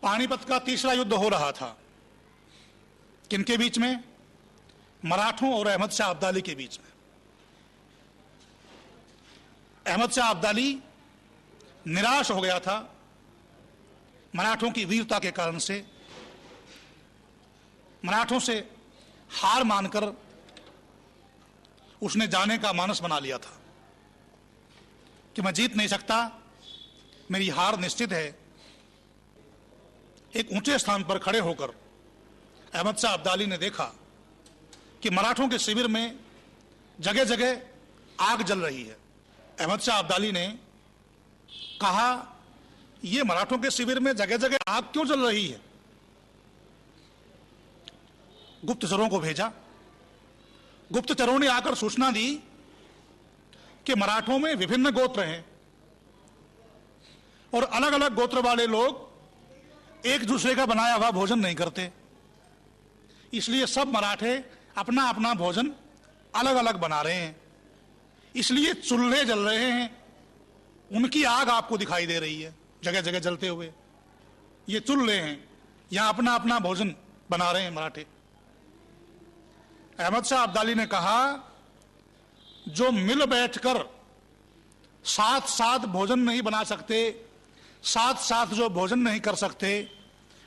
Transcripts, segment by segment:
पानीपत का तीसरा युद्ध हो रहा था। किनके बीच में? मराठों और अहमद शाह अब्दाली के बीच में। अहमद शाह अब्दाली निराश हो गया था मराठों की वीरता के कारण से। मराठों से हार मानकर उसने जाने का मानस बना लिया था कि मैं जीत नहीं सकता, मेरी हार निश्चित है। एक ऊंचे स्थान पर खड़े होकर अहमद शाह अब्दाली ने देखा कि मराठों के शिविर में जगह जगह आग जल रही है। अहमद शाह अब्दाली ने कहा, यह मराठों के शिविर में जगह जगह आग क्यों जल रही है? गुप्तचरों को भेजा। गुप्तचरों ने आकर सूचना दी कि मराठों में विभिन्न गोत्र हैं और अलग अलग गोत्र वाले लोग एक दूसरे का बनाया हुआ भोजन नहीं करते, इसलिए सब मराठे अपना अपना भोजन अलग अलग बना रहे हैं, इसलिए चूल्हे जल रहे हैं, उनकी आग आपको दिखाई दे रही है जगह जगह जलते हुए। ये चूल्हे हैं, यहां अपना अपना भोजन बना रहे हैं मराठे। अहमद शाह अब्दाली ने कहा, जो मिल बैठकर साथ साथ भोजन नहीं बना सकते, साथ साथ जो भोजन नहीं कर सकते,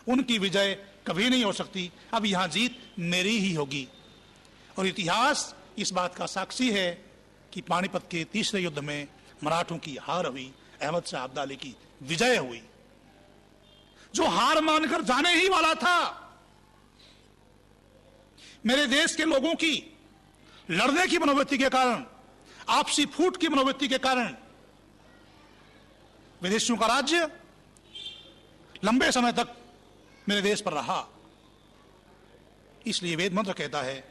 उनकी विजय कभी नहीं हो सकती। अब यहां जीत मेरी ही होगी। और इतिहास इस बात का साक्षी है कि पानीपत के तीसरे युद्ध में मराठों की हार हुई, अहमद शाह अब्दाली की विजय हुई। जो हार मानकर जाने ही वाला था, मेरे देश के लोगों की लड़ने की मनोवृत्ति के कारण, आपसी फूट की मनोवृत्ति के कारण विदेशियों का राज्य लंबे समय तक मेरे देश पर रहा। इसलिए वेद मंत्र कहता है,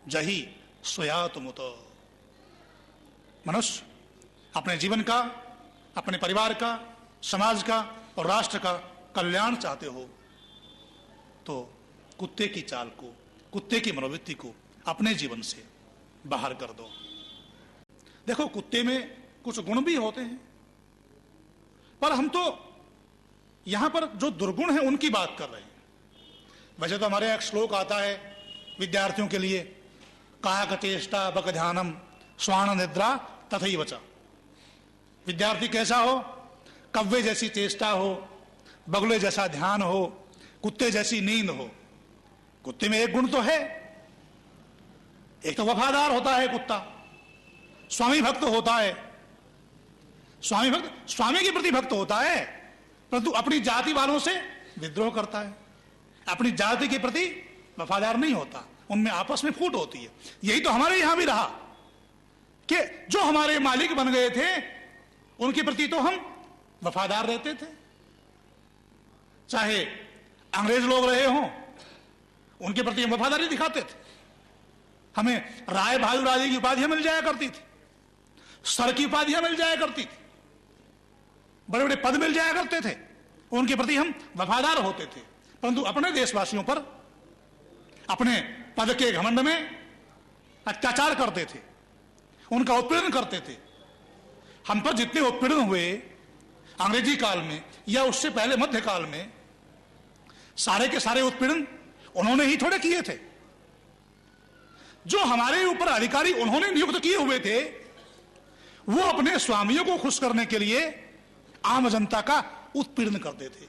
जही स्वयातमुत। मनुष्य अपने जीवन का, अपने परिवार का, समाज का और राष्ट्र का कल्याण चाहते हो तो कुत्ते की चाल को, कुत्ते की मनोवृत्ति को अपने जीवन से बाहर कर दो। देखो, कुत्ते में कुछ गुण भी होते हैं, पर हम तो यहां पर जो दुर्गुण है उनकी बात कर रहे हैं। वैसे तो हमारे एक श्लोक आता है विद्यार्थियों के लिए, काक चेष्टा बक ध्यानम स्वाण निद्रा तथैव च। विद्यार्थी कैसा हो? कव्वे जैसी चेष्टा हो, बगुले जैसा ध्यान हो, कुत्ते जैसी नींद हो। कुत्ते में एक गुण तो है, एक तो वफादार होता है कुत्ता, स्वामी भक्त होता है। स्वामी भक्त स्वामी के प्रति भक्त होता है, परंतु अपनी जाति वालों से विद्रोह करता है, अपनी जाति के प्रति वफादार नहीं होता, उनमें आपस में फूट होती है। यही तो हमारे यहां भी रहा कि जो हमारे मालिक बन गए थे उनके प्रति तो हम वफादार रहते थे, चाहे अंग्रेज लोग रहे हों उनके प्रति हम वफादारी दिखाते थे। हमें राय बहादुर आदि की उपाधियां मिल जाया करती थी, सर की उपाधियां मिल जाया करती थी, बड़े बड़े पद मिल जाया करते थे, उनके प्रति हम वफादार होते थे। परंतु अपने देशवासियों पर अपने पद के घमंड में अत्याचार करते थे, उनका उत्पीड़न करते थे। हम पर जितने उत्पीड़न हुए अंग्रेजी काल में या उससे पहले मध्यकाल में, सारे के सारे उत्पीड़न उन्होंने ही थोड़े किए थे। जो हमारे ऊपर अधिकारी उन्होंने नियुक्त किए हुए थे, वो अपने स्वामियों को खुश करने के लिए आम जनता का उत्पीड़न करते थे।